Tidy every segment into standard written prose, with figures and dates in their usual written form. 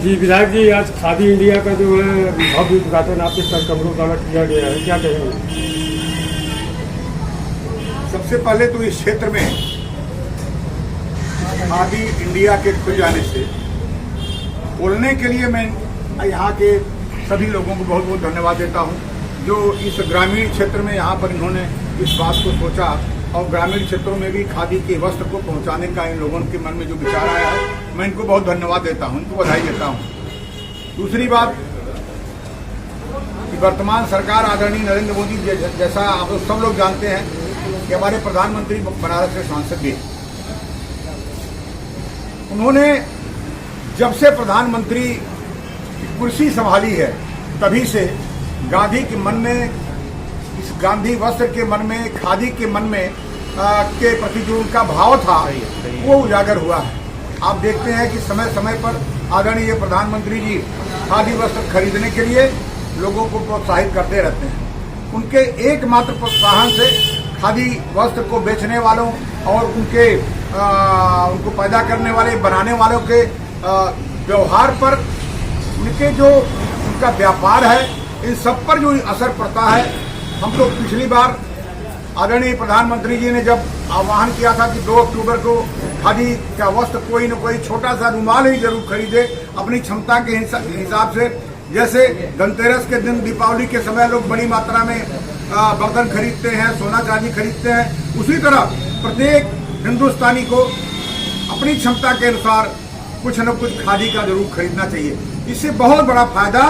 जी विधायक जी, आज खादी इंडिया का जो है भव्य उद्घाटन आपके कमरों द्वारा किया गया है, क्या कहेंगे? सबसे पहले तो इस क्षेत्र में खादी इंडिया के खुल जाने से बोलने के लिए मैं यहाँ के सभी लोगों को बहुत बहुत धन्यवाद देता हूँ, जो इस ग्रामीण क्षेत्र में यहाँ पर इन्होंने इस बात को सोचा और ग्रामीण क्षेत्रों में भी खादी के वस्त्र को पहुँचाने का इन लोगों के मन में जो विचार आया है, मैं इनको बहुत धन्यवाद देता हूँ, इनको बधाई देता हूँ। दूसरी बात कि वर्तमान सरकार आदरणीय नरेंद्र मोदी जैसा आप सब लोग जानते हैं कि हमारे प्रधानमंत्री बनारस के सांसद भी, उन्होंने जब से प्रधानमंत्री कुर्सी संभाली है तभी से गांधी के मन में, इस गांधी वस्त्र के मन में, खादी के मन में के प्रति जो उनका भाव था वो उजागर हुआ है। आप देखते हैं कि समय समय पर आदरणीय प्रधानमंत्री जी खादी वस्त्र खरीदने के लिए लोगों को प्रोत्साहित करते रहते हैं। उनके एकमात्र प्रोत्साहन से खादी वस्त्र को बेचने वालों और उनको पैदा करने वाले, बनाने वालों के व्यवहार पर, उनके जो उनका व्यापार है, इन सब पर जो असर पड़ता है। हम लोग पिछली बार आदरणीय प्रधानमंत्री जी ने जब आह्वान किया था कि 2 अक्टूबर को खादी का वस्त्र कोई न कोई छोटा सा रुमाल ही जरूर खरीदे अपनी क्षमता के हिसाब से। जैसे धनतेरस के दिन, दीपावली के समय लोग बड़ी मात्रा में बर्तन खरीदते हैं, सोना चांदी खरीदते हैं, उसी तरह प्रत्येक हिंदुस्तानी को अपनी क्षमता के अनुसार कुछ न कुछ खादी का जरूर खरीदना चाहिए। इससे बहुत बड़ा फायदा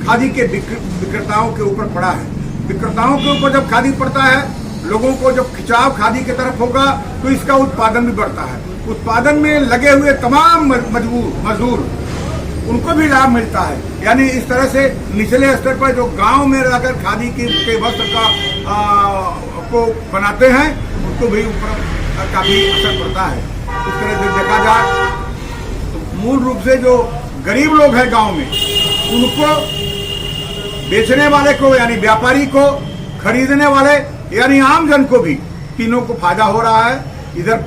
खादी के विक्रेताओं के ऊपर पड़ा है। विक्रेताओं के ऊपर जब खादी पड़ता है, लोगों को जब खिंचाव खादी की तरफ होगा तो इसका उत्पादन भी बढ़ता है। उत्पादन में लगे हुए तमाम मजदूर, उनको भी लाभ मिलता है। यानी इस तरह से निचले स्तर पर जो गांव में रहकर खादी के वस्त्र को बनाते हैं, उनको भी ऊपर काफी असर पड़ता है। इस तरह से देखा जाए तो मूल रूप से जो गरीब लोग हैं गांव में, उनको, बेचने वाले को यानी व्यापारी को, खरीदने वाले यानी आम जन को भी, तीनों को फायदा हो रहा है। इधर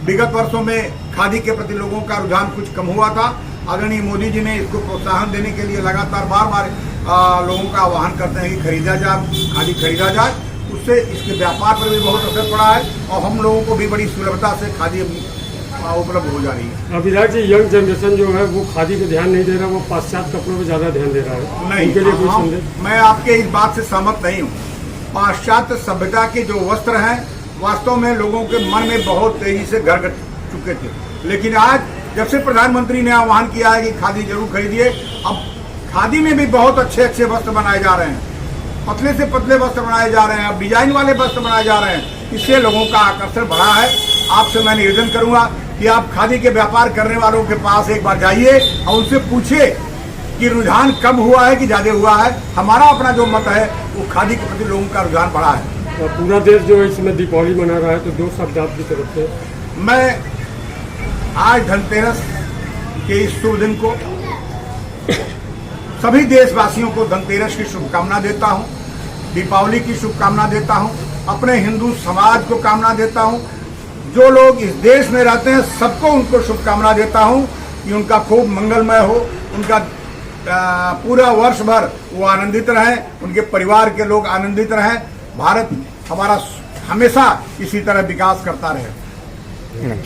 विगत वर्षों में खादी के प्रति लोगों का रुझान कुछ कम हुआ था। आदरणीय मोदी जी ने इसको प्रोत्साहन देने के लिए लगातार बार लोगों का आह्वान करते हैं कि खरीदा जाए, खादी खरीदा जाए। उससे इसके व्यापार पर भी बहुत असर पड़ा है और हम लोगों को भी बड़ी सुलभता से खादी उपलब्ध हो जा रही है। विधायक जी, यंग जनरेशन जो है वो खादी पे ध्यान नहीं दे रहा, वो पाश्चात्य कपड़ों पे ज्यादा ध्यान दे रहा है। नहीं, उनके लिए कोई संदेश? मैं आपके इस बात से सहमत नहीं हूँ। पाश्चात्य सभ्यता के जो वस्त्र हैं, वास्तव में लोगों के मन में बहुत तेजी से घर कर चुके थे, लेकिन आज जब से प्रधानमंत्री ने आह्वान किया है कि खादी जरूर खरीदिए, अब खादी में भी बहुत अच्छे अच्छे वस्त्र बनाए जा रहे हैं, पतले से पतले वस्त्र बनाए जा रहे हैं, अब डिजाइन वाले वस्त्र बनाए जा रहे हैं। इससे लोगों का आकर्षण बढ़ा है। आपसे मैं निवेदन करूंगा कि आप खादी के व्यापार करने वालों के पास एक बार जाइए और उनसे पूछिए कि रुझान कम हुआ है कि ज्यादा हुआ है। हमारा अपना जो मत है वो खादी के प्रति लोगों का रुझान बढ़ा है। और पूरा देश जो है इसमें दीपावली मना रहा है, तो 2 शब्द आपकी तरफ से। मैं आज धनतेरस के इस शुभ दिन को सभी देशवासियों को धनतेरस की शुभकामना देता हूं, दीपावली की शुभकामना देता हूं, अपने हिंदू समाज को कामना देता हूं, जो लोग इस देश में रहते हैं सबको उनको शुभकामना देता हूं कि उनका खूब मंगलमय हो, उनका पूरा वर्ष भर वो आनंदित रहें, उनके परिवार के लोग आनंदित रहें, भारत हमारा हमेशा इसी तरह विकास करता रहे।